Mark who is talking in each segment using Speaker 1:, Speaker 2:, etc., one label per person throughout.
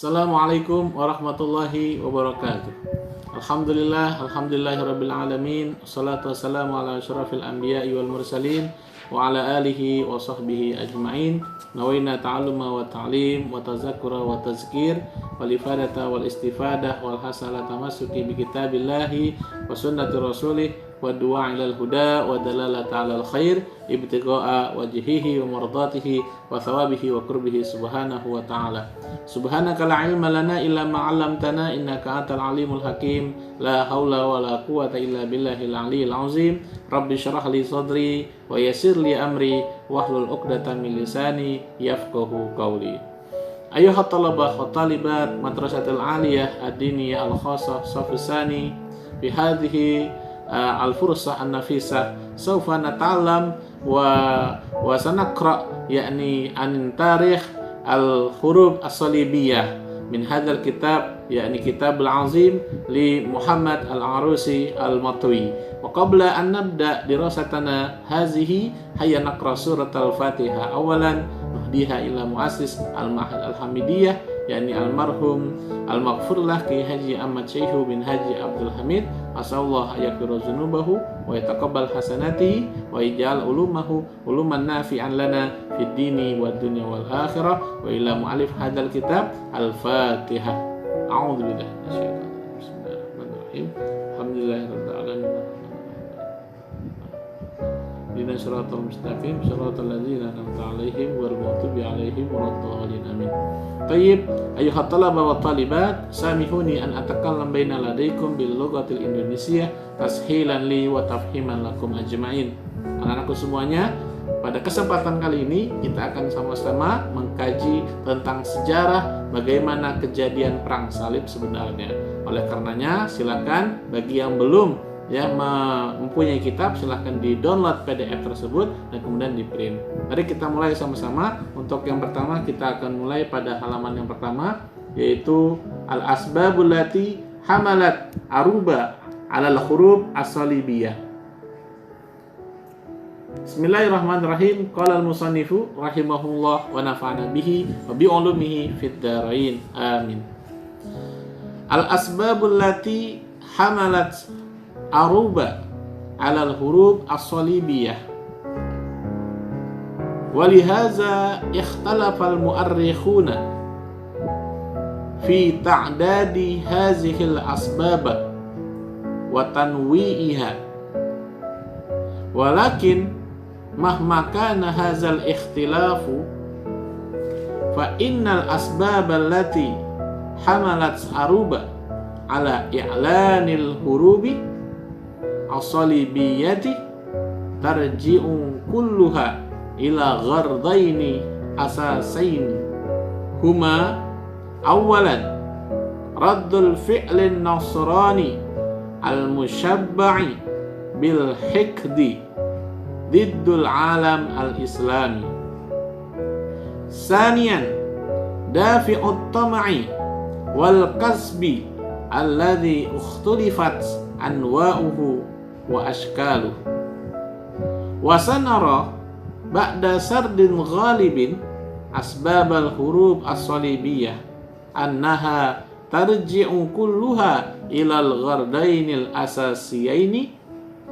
Speaker 1: Assalamualaikum warahmatullahi wabarakatuh. Alhamdulillahirabbil alamin. Wassalatu wassalamu ala asyrafil anbiya'i wal mursalin wa ala alihi wa sahbihi ajma'in. Nawaina ta'alluma wa ta'lim wa tazakkura wa tazkir wal ifadata wal istifadah wal hasala tamassuki bi kitabillahi wa sunnati rasulih wa du'a ilal huda wa dalalata alal khair ibtigha'a wajhihi wa mardatihi wa thawabihi wa qurbihi subhanahu wa ta'ala. Subhanaka la ilma lana illa ma 'allamtana innaka antal alimul hakim. La haula wa la quwwata illa billahil aliyyil azim. Rabbi shrah li sadri wa yassir li amri wahlul 'uqdatam min lisani yafqahu qawli. Ayuhat talabah wa talibat madrasatil aliyah ad-diniyah al-khassah safusani fi hadhihi al-fursah an-nafisah sawfa nata'allam wa sanaqra yakni an tarikh al-huruf as-salibiyah min hadzal kitab yakni kitab al-azim li Muhammad al-Arusi al-Matwi. Wa qabla an nabda dirasatana hazihi hayya naqra surat al-Fatihah awalan nuhdiha ila muassis al-Mahad al-Hamidiyah yakni almarhum al-maghfurlah Ki Haji Ahmad Syaihu bin Haji Abdul Hamid asallallahu ayaghfira dzunubahu wa yataqabbal hasanatihi wa yaj'al ulumahu uluman nafi'an lana fid dini wad dunya wal akhirah wa ila mu'allif hadzal kitab al-Fatihah. A'udzu billahi minasyaitonir rajim. Bismillahirrahmanirrahim. Alhamdulillahirabbil alamin. Dina siratal mustaqim siratal ladzina an'amta 'alaihim ghairil maghdubi 'alaihim waladdallin. Amin. Tayyib, ayuhat talaba wa talibat, samihuni an atakallam baina ladaikum bil lughatil indonesia tashilan li wa tafhiman lakum ajmain. Anak-anakku semuanya, pada kesempatan kali ini kita akan sama-sama mengkaji tentang sejarah bagaimana kejadian perang salib sebenarnya. Oleh karenanya, silakan bagi yang belum mempunyai kitab, silahkan di-download PDF tersebut dan kemudian di-print. Mari kita mulai sama-sama. Untuk yang pertama kita akan mulai pada halaman yang pertama, yaitu al-asbabul lati hamalat aruba alal huruf as-salibiyah. Bismillahirrahmanirrahim. Qala al-musannifu rahimahullah wa nafa'ana bihi wa bi ulumihi fid dharain. Amin. Al-asbabul lati hamalat aruba alal huruf as-salibiyah walihaza ikhtalafal mu'arrikhuna fi ta'dadi hazihil asbaba wa tanwi'iha walakin mahma kana hazal ikhtilafu fa innal asbabal lati hamalat aruba ala i'lanil hurubi as-salibiyati tarji'u kulluha ila ghardaini asasaini huma awalan raddul fi'lin nasrani al-mushabba'i bil hikdi diddul alam al-islami saniyan dafi'ut tama'i wal kasbi alladhi ukhtulifat anwa'uhu wa ashkaluh wa sanara ba'da sardin ghalibin asbabal huruf as-salibiyah annaha tarji'u kulluha ilal ghardainil asasiyaini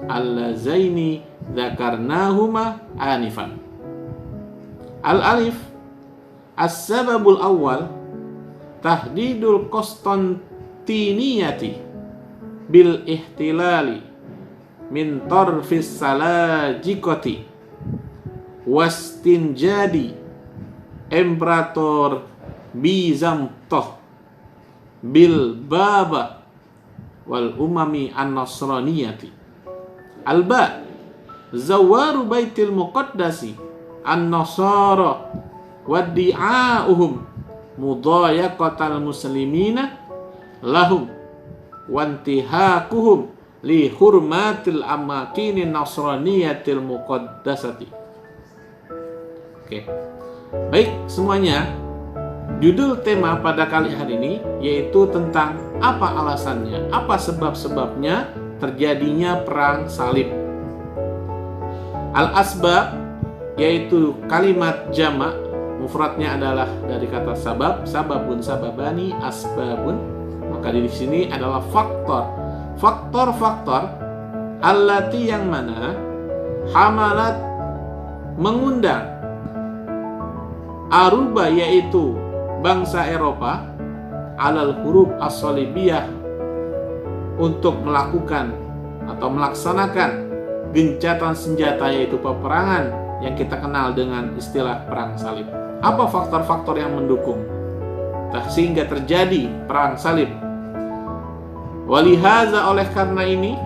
Speaker 1: allazaini dzakarnahuma anifan. Al-alif as-sababul awwal tahdidul Konstantiniyati bil ihtilali min tarfis salajikoti wastinjadi Imperator Bizantoh bil baba wal umami an-nasraniyati. Alba zawaru baitil muqaddasi an-nasara waddi'a'uhum mudayaqatal muslimina lahum wantihakuhum li hurmatil amakinin nasraniyatil muqaddasati. Oke. Baik semuanya, judul tema pada kali hari ini yaitu tentang apa alasannya, apa sebab-sebabnya terjadinya perang salib. Al-asbab yaitu kalimat jamak mufradnya adalah dari kata sabab, sababun, sababani, asbabun. Maka di sini adalah faktor-faktor allati yang mana hamalat mengundang aruba yaitu bangsa Eropa alal huruf as-salibiyah untuk melakukan atau melaksanakan gencatan senjata yaitu peperangan yang kita kenal dengan istilah perang salib. Apa faktor-faktor yang mendukung sehingga terjadi perang salib? Walihaza, oleh karena ini,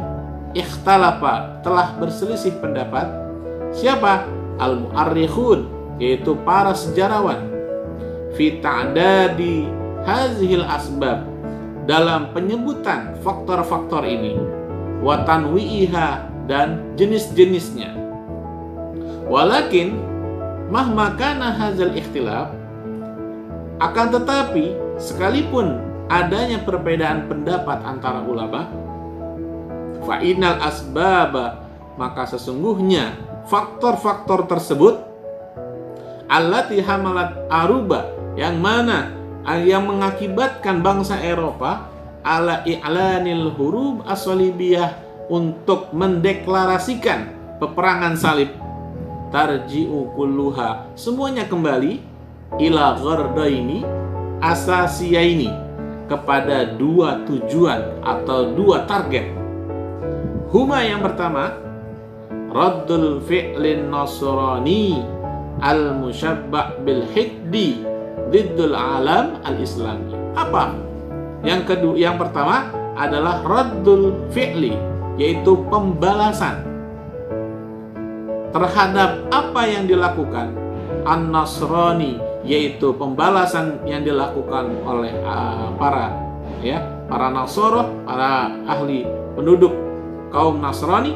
Speaker 1: ikhtalafa, telah berselisih pendapat siapa? Al-mu'arrikhun, yaitu para sejarawan, fi ta'dadi hazihil asbab, dalam penyebutan faktor-faktor ini, wa tanwi'iha, dan jenis-jenisnya. Walakin mahma kana hazal ikhtilaf, akan tetapi sekalipun adanya perbedaan pendapat antara ulama, fa innal asbaba, maka sesungguhnya faktor-faktor tersebut allati hamalat aruba, yang mana yang mengakibatkan bangsa Eropa ala i'lanil hurub as-salibiyah, untuk mendeklarasikan peperangan salib, tarji'u kulluha, semuanya kembali ila ghardaini asasiyaini, kepada dua tujuan atau dua target. Huma, yang pertama, raddul fi'lin nasrani al-musyabbah bil hikdi diddul alam al-islami. Apa? Yang kedua, yang pertama adalah raddul fi'li, yaitu pembalasan terhadap apa yang dilakukan an-nasrani, yaitu pembalasan yang dilakukan oleh para Nasoro, para ahli penduduk kaum Nasrani,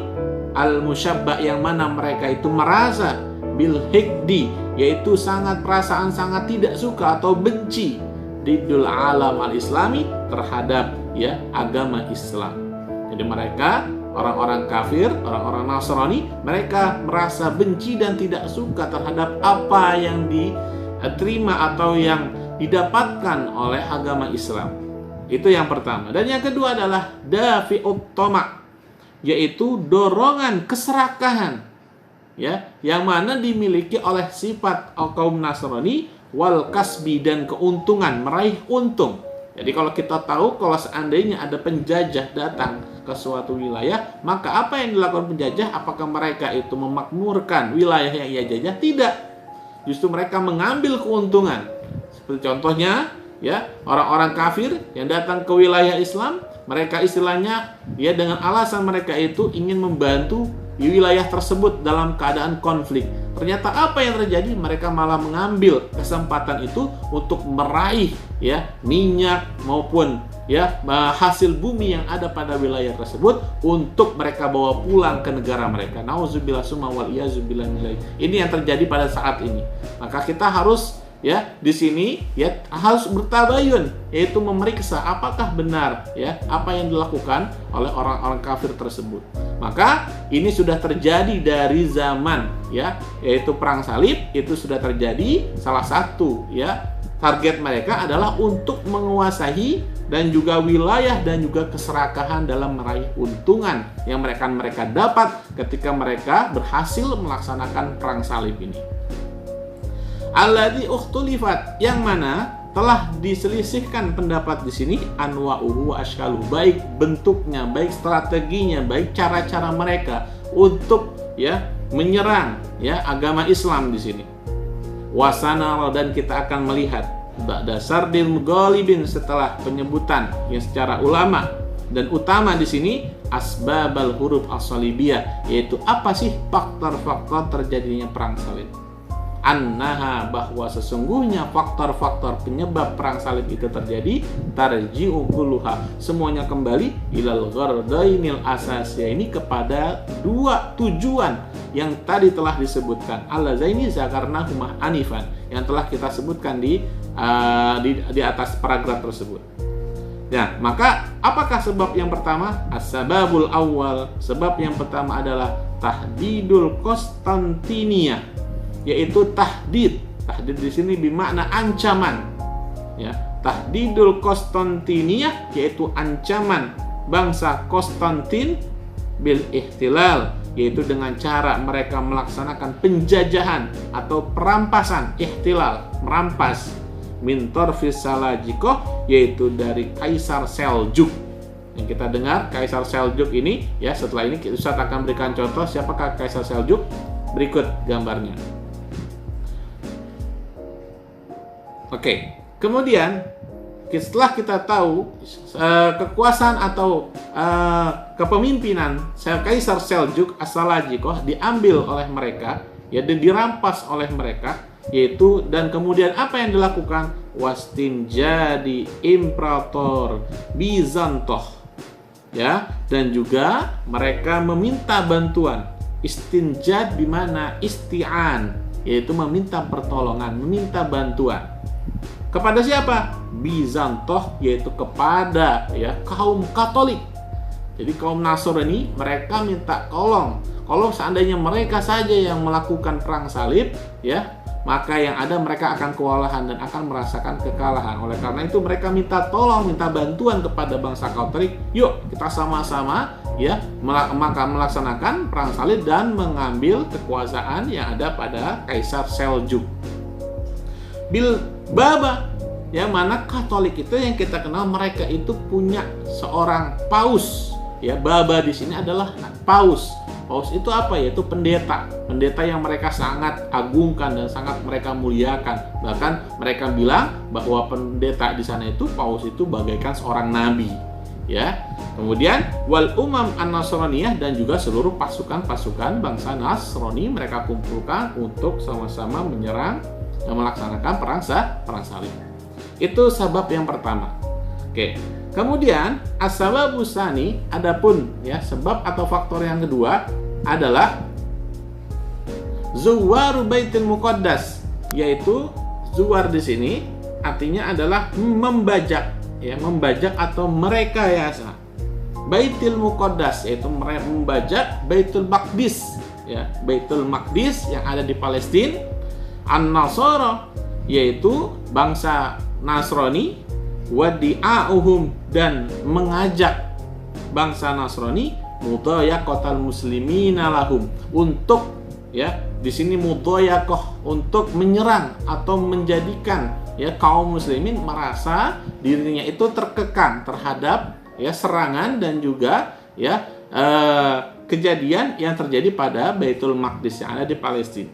Speaker 1: al-musyabbah, yang mana mereka itu merasa bil hikdi, yaitu sangat perasaan sangat tidak suka atau benci didul alam al-islami, terhadap agama Islam. Jadi mereka, orang-orang kafir, orang-orang Nasrani, mereka merasa benci dan tidak suka terhadap apa yang diterima atau yang didapatkan oleh agama Islam. Itu yang pertama. Dan yang kedua adalah dafi'ut tama', yaitu dorongan keserakahan, yang mana dimiliki oleh sifat kaum Nasrani, wal kasbi, dan keuntungan, meraih untung. Jadi kalau kita tahu, kalau seandainya ada penjajah datang ke suatu wilayah, maka apa yang dilakukan penjajah? Apakah mereka itu memakmurkan wilayah yang ia jajah? Tidak. Justru mereka mengambil keuntungan. Seperti contohnya, orang-orang kafir yang datang ke wilayah Islam, mereka istilahnya dengan alasan mereka itu ingin membantu di wilayah tersebut dalam keadaan konflik. Ternyata apa yang terjadi? Mereka malah mengambil kesempatan itu untuk meraih minyak maupun hasil bumi yang ada pada wilayah tersebut untuk mereka bawa pulang ke negara mereka. Nauzubillah summa wal iyazubillah. Ini yang terjadi pada saat ini. Maka kita harus di sini harus bertabayun, yaitu memeriksa apakah benar apa yang dilakukan oleh orang-orang kafir tersebut. Maka ini sudah terjadi dari zaman yaitu perang salib. Itu sudah terjadi. Salah satu target mereka adalah untuk menguasai dan juga wilayah dan juga keserakahan dalam meraih untungan yang mereka dapat ketika mereka berhasil melaksanakan perang salib ini. Alladzi ukhtulifat, yang mana telah diselisihkan pendapat di sini, anwa'uhu wa ashkaluh, baik bentuknya, baik strateginya, baik cara-cara mereka untuk menyerang agama Islam di sini. Wasana, dan kita akan melihat ba'da sardil mughalibin, setelah penyebutan yang secara ulama dan utama di sini, asbabal huruf as-salibiyah, yaitu apa sih faktor-faktor terjadinya perang salib. Annaha, bahwa sesungguhnya faktor-faktor penyebab perang salib itu terjadi, tarji'u kulluha, semuanya kembali ilal ghardainil asasiyaini, kepada dua tujuan yang tadi telah disebutkan, allazaini zakarnahuma anifan, yang telah kita sebutkan di atas paragraf tersebut. Nah, maka apakah sebab yang pertama? As-sababul awal, sebab yang pertama adalah tahdidul Konstantinia, yaitu tahdid, Tahdid di sini bermakna ancaman. Ya, tahdidul Konstantiniyah yaitu ancaman bangsa Konstantin bil ihtilal, yaitu dengan cara mereka melaksanakan penjajahan atau perampasan, ihtilal, merampas, min torfis Salajikoh, yaitu dari Kaisar Seljuk. Yang kita dengar Kaisar Seljuk ini, ya, setelah ini Ustaz akan berikan contoh siapakah Kaisar Seljuk. Berikut gambarnya. Oke, kemudian setelah kita tahu kekuasaan atau kepemimpinan Kaisar Seljuk As-Salajikoh diambil oleh mereka, ya, dan dirampas oleh mereka, yaitu, dan kemudian apa yang dilakukan? Wastinjadi Imperator Bizantoh, ya, dan juga mereka meminta bantuan. Istinjad di mana isti'an, yaitu meminta pertolongan, meminta bantuan. Kepada siapa? Bizantoh, yaitu kepada, ya, kaum Katolik. Jadi kaum Nasrani mereka minta tolong. Kalau seandainya mereka saja yang melakukan perang salib, ya, maka yang ada mereka akan kewalahan dan akan merasakan kekalahan. Oleh karena itu mereka minta tolong, minta bantuan kepada bangsa Katolik. Yuk kita sama-sama, ya, maka melaksanakan perang salib dan mengambil kekuasaan yang ada pada Kaisar Seljuk. Bil Baba, ya, mana Katolik itu yang kita kenal mereka itu punya seorang paus, ya. Baba di sini adalah paus. Paus itu apa? Yaitu pendeta. Pendeta yang mereka sangat agungkan dan sangat mereka muliakan. Bahkan mereka bilang bahwa pendeta di sana itu, paus itu bagaikan seorang nabi, ya. Kemudian wal umam an-Nasraniyah, dan juga seluruh pasukan-pasukan bangsa Nasrani mereka kumpulkan untuk sama-sama menyerang dan melaksanakan perang salib. Itu sebab yang pertama. Oke. Kemudian as-sababu tsani, adapun, ya, sebab atau faktor yang kedua adalah zuwaru Baitul Muqaddas, yaitu zuwar di sini artinya adalah membajak, ya, membajak atau merekayasa Baitul Muqaddas, yaitu membajak Baitul Maqdis, ya, Baitul Maqdis yang ada di Palestina. An-Nasara, yaitu bangsa Nasrani, wadi'a'uhum, dan mengajak bangsa Nasrani mudayaqatal muslimina lahum, untuk, ya, di sini mudayaqah, untuk menyerang atau menjadikan, ya, kaum muslimin merasa dirinya itu terkekang terhadap, ya, serangan dan juga, ya, kejadian yang terjadi pada Baitul Maqdis yang ada di Palestina,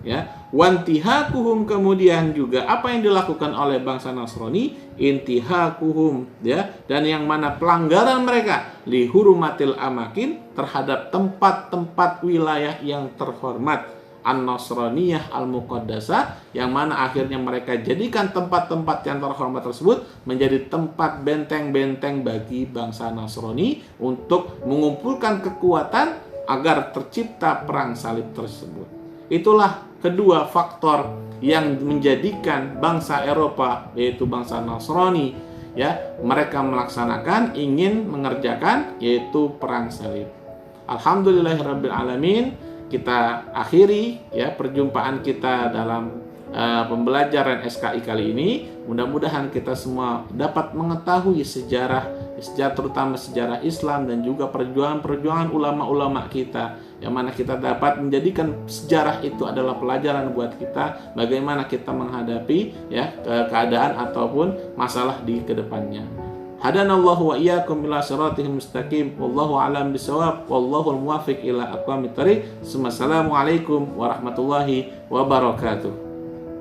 Speaker 1: ya. Wantihakuhum, kemudian juga apa yang dilakukan oleh bangsa Nasrani, intihakuhum, ya, dan yang mana pelanggaran mereka lihurumatil amakin, terhadap tempat-tempat wilayah yang terhormat, an-Nasraniyah al-Muqaddasah, yang mana akhirnya mereka jadikan tempat-tempat yang terhormat tersebut menjadi tempat benteng-benteng bagi bangsa Nasrani untuk mengumpulkan kekuatan agar tercipta perang salib tersebut. Itulah kedua faktor yang menjadikan bangsa Eropa, yaitu bangsa Nasrani, ya, mereka melaksanakan, ingin mengerjakan, yaitu perang salib. Alhamdulillahirabbil alamin. Kita akhiri, ya, perjumpaan kita dalam pembelajaran SKI kali ini. Mudah-mudahan kita semua dapat mengetahui sejarah terutama sejarah Islam dan juga perjuangan ulama-ulama kita, yang mana kita dapat menjadikan sejarah itu adalah pelajaran buat kita bagaimana kita menghadapi, ya, keadaan ataupun masalah di kedepannya. Hadanallahu wa iyyakum ila shiratal mustaqim, wallahu a'lam bishawab, wallahu muwaffiq ila aqwamit thariq. Assalamualaikum warahmatullahi wabarakatuh.